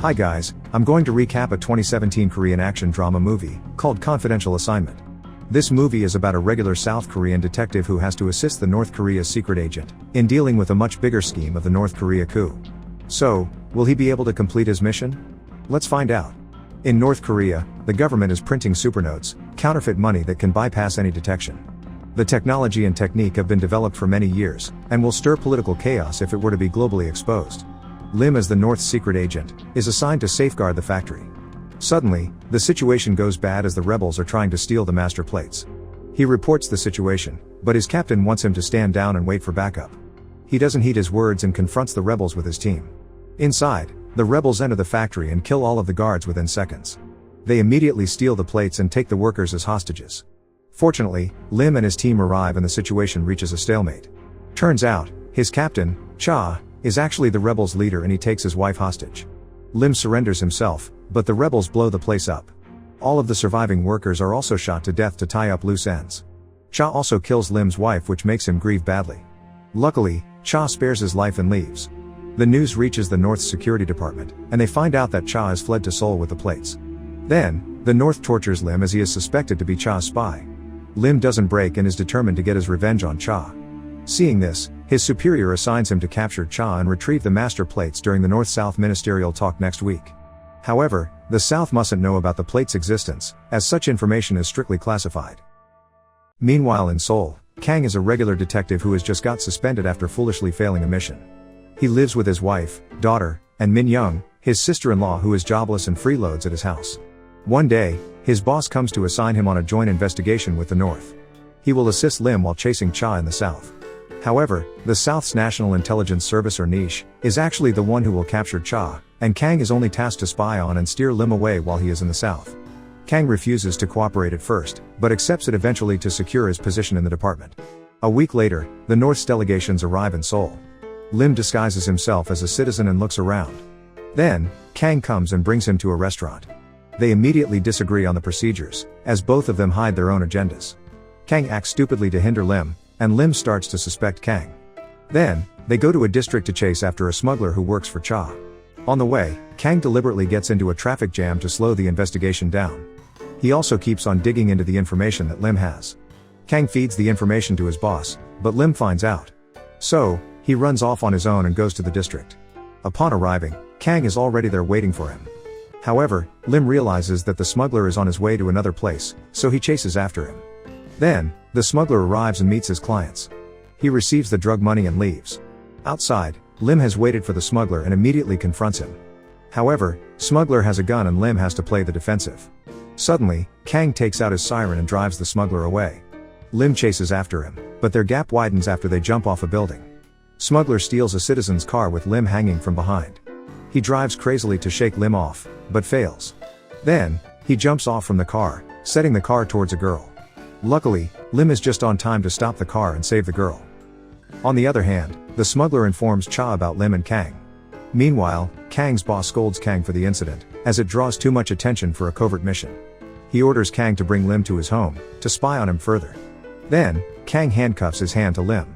Hi guys, I'm going to recap a 2017 Korean action drama movie, called Confidential Assignment. This movie is about a regular South Korean detective who has to assist the North Korea's secret agent, in dealing with a much bigger scheme of the North Korea coup. So, will he be able to complete his mission? Let's find out. In North Korea, the government is printing supernotes, counterfeit money that can bypass any detection. The technology and technique have been developed for many years, and will stir political chaos if it were to be globally exposed. Lim, as the North's secret agent, is assigned to safeguard the factory. Suddenly, the situation goes bad as the rebels are trying to steal the master plates. He reports the situation, but his captain wants him to stand down and wait for backup. He doesn't heed his words and confronts the rebels with his team. Inside, the rebels enter the factory and kill all of the guards within seconds. They immediately steal the plates and take the workers as hostages. Fortunately, Lim and his team arrive and the situation reaches a stalemate. Turns out, his captain, Cha, is actually the rebels' leader and he takes his wife hostage. Lim surrenders himself, but the rebels blow the place up. All of the surviving workers are also shot to death to tie up loose ends. Cha also kills Lim's wife, which makes him grieve badly. Luckily, Cha spares his life and leaves. The news reaches the North's security department, and they find out that Cha has fled to Seoul with the plates. Then, the North tortures Lim as he is suspected to be Cha's spy. Lim doesn't break and is determined to get his revenge on Cha. Seeing this, his superior assigns him to capture Cha and retrieve the master plates during the North-South ministerial talk next week. However, the South mustn't know about the plates' existence, as such information is strictly classified. Meanwhile in Seoul, Kang is a regular detective who has just got suspended after foolishly failing a mission. He lives with his wife, daughter, and Min Young, his sister-in-law, who is jobless and freeloads at his house. One day, his boss comes to assign him on a joint investigation with the North. He will assist Lim while chasing Cha in the South. However, the South's National Intelligence Service, or NIS, is actually the one who will capture Cha, and Kang is only tasked to spy on and steer Lim away while he is in the South. Kang refuses to cooperate at first, but accepts it eventually to secure his position in the department. A week later, the North's delegations arrive in Seoul. Lim disguises himself as a citizen and looks around. Then, Kang comes and brings him to a restaurant. They immediately disagree on the procedures, as both of them hide their own agendas. Kang acts stupidly to hinder Lim, and Lim starts to suspect Kang. Then, they go to a district to chase after a smuggler who works for Cha. On the way, Kang deliberately gets into a traffic jam to slow the investigation down. He also keeps on digging into the information that Lim has. Kang feeds the information to his boss, but Lim finds out. So, he runs off on his own and goes to the district. Upon arriving, Kang is already there waiting for him. However, Lim realizes that the smuggler is on his way to another place, so he chases after him. Then, the smuggler arrives and meets his clients. He receives the drug money and leaves. Outside, Lim has waited for the smuggler and immediately confronts him. However, smuggler has a gun and Lim has to play the defensive. Suddenly, Kang takes out his siren and drives the smuggler away. Lim chases after him, but their gap widens after they jump off a building. Smuggler steals a citizen's car with Lim hanging from behind. He drives crazily to shake Lim off, but fails. Then, he jumps off from the car, setting the car towards a girl. Luckily, Lim is just on time to stop the car and save the girl. On the other hand, the smuggler informs Cha about Lim and Kang. Meanwhile, Kang's boss scolds Kang for the incident, as it draws too much attention for a covert mission. He orders Kang to bring Lim to his home, to spy on him further. Then, Kang handcuffs his hand to Lim.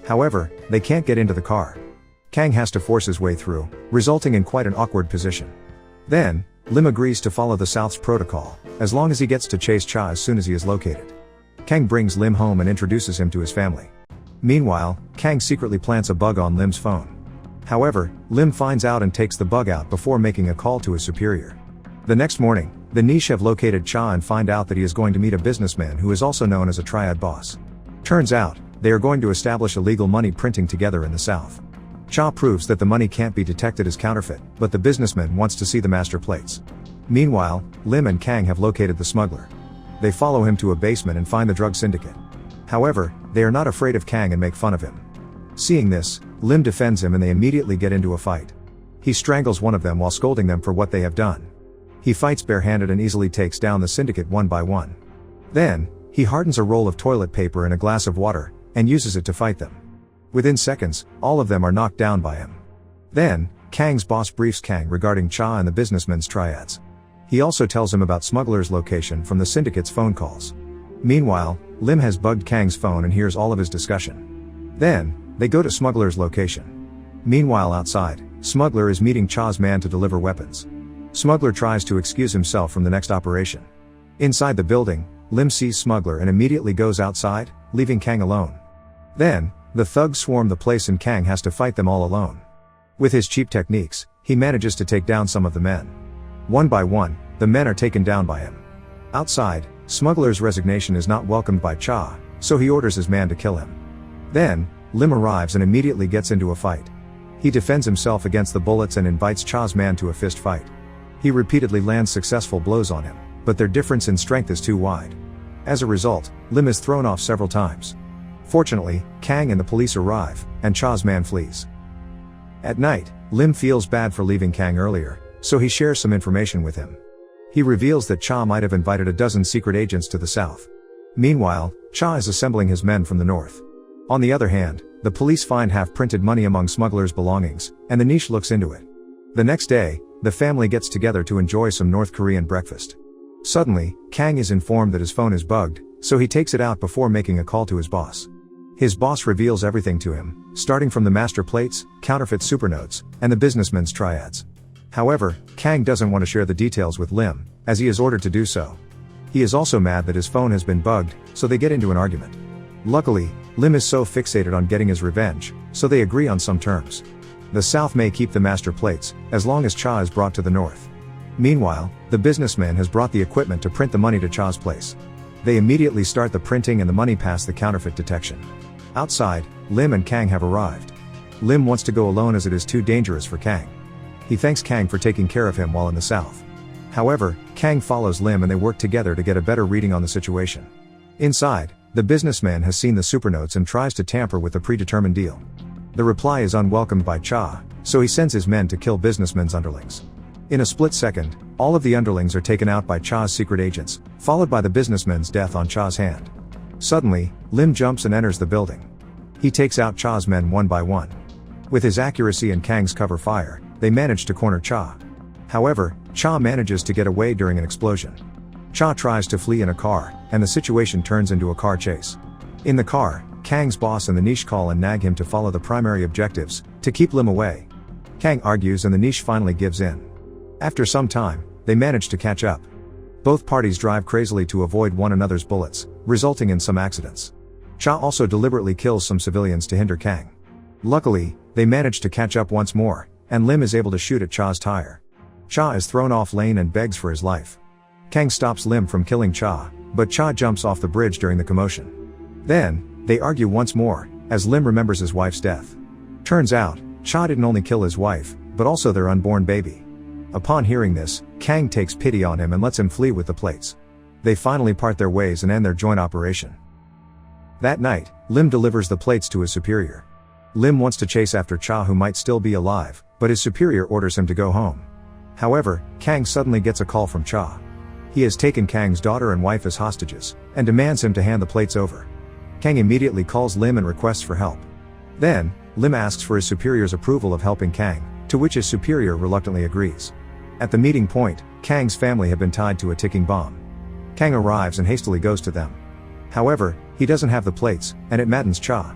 However, they can't get into the car. Kang has to force his way through, resulting in quite an awkward position. Then, Lim agrees to follow the South's protocol, as long as he gets to chase Cha as soon as he is located. Kang brings Lim home and introduces him to his family. Meanwhile, Kang secretly plants a bug on Lim's phone. However, Lim finds out and takes the bug out before making a call to his superior. The next morning, the niche have located Cha and find out that he is going to meet a businessman who is also known as a triad boss. Turns out, they are going to establish illegal money printing together in the South. Cha proves that the money can't be detected as counterfeit, but the businessman wants to see the master plates. Meanwhile, Lim and Kang have located the smuggler. They follow him to a basement and find the drug syndicate. However, they are not afraid of Kang and make fun of him. Seeing this, Lim defends him and they immediately get into a fight. He strangles one of them while scolding them for what they have done. He fights barehanded and easily takes down the syndicate one by one. Then, he hardens a roll of toilet paper in a glass of water, and uses it to fight them. Within seconds, all of them are knocked down by him. Then, Kang's boss briefs Kang regarding Cha and the businessman's triads. He also tells him about smuggler's location from the syndicate's phone calls. Meanwhile, Lim has bugged Kang's phone and hears all of his discussion. Then, they go to smuggler's location. Meanwhile outside, Smuggler is meeting Cha's man to deliver weapons. Smuggler tries to excuse himself from the next operation. Inside the building, Lim sees Smuggler and immediately goes outside, leaving Kang alone. Then, the thugs swarm the place and Kang has to fight them all alone. With his cheap techniques, he manages to take down some of the men. One by one, the men are taken down by him. Outside, Smuggler's resignation is not welcomed by Cha, so he orders his man to kill him. Then, Lim arrives and immediately gets into a fight. He defends himself against the bullets and invites Cha's man to a fist fight. He repeatedly lands successful blows on him, but their difference in strength is too wide. As a result, Lim is thrown off several times. Fortunately, Kang and the police arrive, and Cha's man flees. At night, Lim feels bad for leaving Kang earlier, so he shares some information with him. He reveals that Cha might have invited a dozen secret agents to the south. Meanwhile, Cha is assembling his men from the north. On the other hand, the police find half-printed money among Smuggler's belongings, and the niche looks into it. The next day, the family gets together to enjoy some North Korean breakfast. Suddenly, Kang is informed that his phone is bugged, so he takes it out before making a call to his boss. His boss reveals everything to him, starting from the master plates, counterfeit supernotes, and the businessman's triads. However, Kang doesn't want to share the details with Lim, as he is ordered to do so. He is also mad that his phone has been bugged, so they get into an argument. Luckily, Lim is so fixated on getting his revenge, so they agree on some terms. The South may keep the master plates, as long as Cha is brought to the North. Meanwhile, the businessman has brought the equipment to print the money to Cha's place. They immediately start the printing and the money pass the counterfeit detection. Outside, Lim and Kang have arrived. Lim wants to go alone as it is too dangerous for Kang. He thanks Kang for taking care of him while in the South. However, Kang follows Lim and they work together to get a better reading on the situation. Inside, the businessman has seen the supernotes and tries to tamper with the predetermined deal. The reply is unwelcomed by Cha, so he sends his men to kill businessmen's underlings. In a split second, all of the underlings are taken out by Cha's secret agents, followed by the businessman's death on Cha's hand. Suddenly, Lim jumps and enters the building. He takes out Cha's men one by one. With his accuracy and Kang's cover fire, they manage to corner Cha. However, Cha manages to get away during an explosion. Cha tries to flee in a car, and the situation turns into a car chase. In the car, Kang's boss and the niche call and nag him to follow the primary objectives, to keep Lim away. Kang argues and the niche finally gives in. After some time, they manage to catch up. Both parties drive crazily to avoid one another's bullets, resulting in some accidents. Cha also deliberately kills some civilians to hinder Kang. Luckily, they manage to catch up once more, and Lim is able to shoot at Cha's tire. Cha is thrown off lane and begs for his life. Kang stops Lim from killing Cha, but Cha jumps off the bridge during the commotion. Then, they argue once more, as Lim remembers his wife's death. Turns out, Cha didn't only kill his wife, but also their unborn baby. Upon hearing this, Kang takes pity on him and lets him flee with the plates. They finally part their ways and end their joint operation. That night, Lim delivers the plates to his superior. Lim wants to chase after Cha who might still be alive, but his superior orders him to go home. However, Kang suddenly gets a call from Cha. He has taken Kang's daughter and wife as hostages, and demands him to hand the plates over. Kang immediately calls Lim and requests for help. Then, Lim asks for his superior's approval of helping Kang, to which his superior reluctantly agrees. At the meeting point, Kang's family have been tied to a ticking bomb. Kang arrives and hastily goes to them. However, he doesn't have the plates, and it maddens Cha.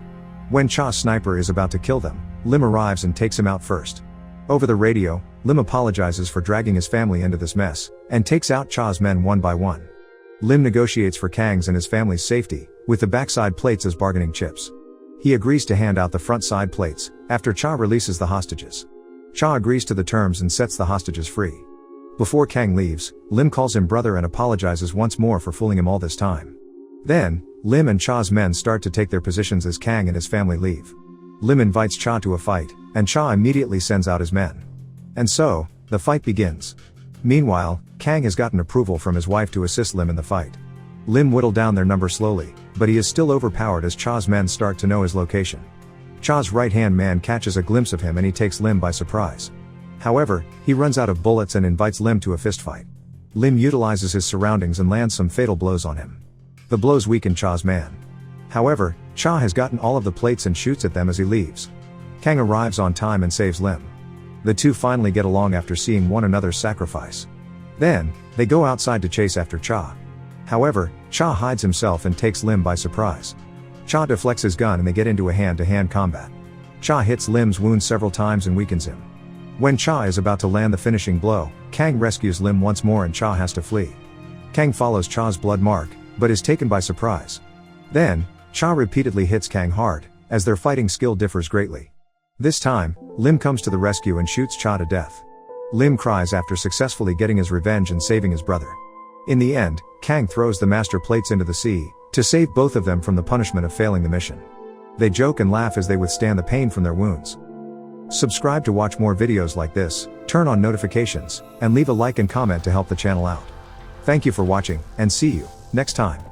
When Cha's sniper is about to kill them, Lim arrives and takes him out first. Over the radio, Lim apologizes for dragging his family into this mess, and takes out Cha's men one by one. Lim negotiates for Kang's and his family's safety, with the backside plates as bargaining chips. He agrees to hand out the front side plates, after Cha releases the hostages. Cha agrees to the terms and sets the hostages free. Before Kang leaves, Lim calls him brother and apologizes once more for fooling him all this time. Then, Lim and Cha's men start to take their positions as Kang and his family leave. Lim invites Cha to a fight, and Cha immediately sends out his men. And so, the fight begins. Meanwhile, Kang has gotten approval from his wife to assist Lim in the fight. Lim whittled down their number slowly, but he is still overpowered as Cha's men start to know his location. Cha's right-hand man catches a glimpse of him and he takes Lim by surprise. However, he runs out of bullets and invites Lim to a fistfight. Lim utilizes his surroundings and lands some fatal blows on him. The blows weaken Cha's man. However, Cha has gotten all of the plates and shoots at them as he leaves. Kang arrives on time and saves Lim. The two finally get along after seeing one another's sacrifice. Then, they go outside to chase after Cha. However, Cha hides himself and takes Lim by surprise. Cha deflects his gun and they get into a hand-to-hand combat. Cha hits Lim's wound several times and weakens him. When Cha is about to land the finishing blow, Kang rescues Lim once more and Cha has to flee. Kang follows Cha's blood mark, but is taken by surprise. Then, Cha repeatedly hits Kang hard, as their fighting skill differs greatly. This time, Lim comes to the rescue and shoots Cha to death. Lim cries after successfully getting his revenge and saving his brother. In the end, Kang throws the master plates into the sea, to save both of them from the punishment of failing the mission. They joke and laugh as they withstand the pain from their wounds. Subscribe to watch more videos like this, turn on notifications, and leave a like and comment to help the channel out. Thank you for watching, and see you next time.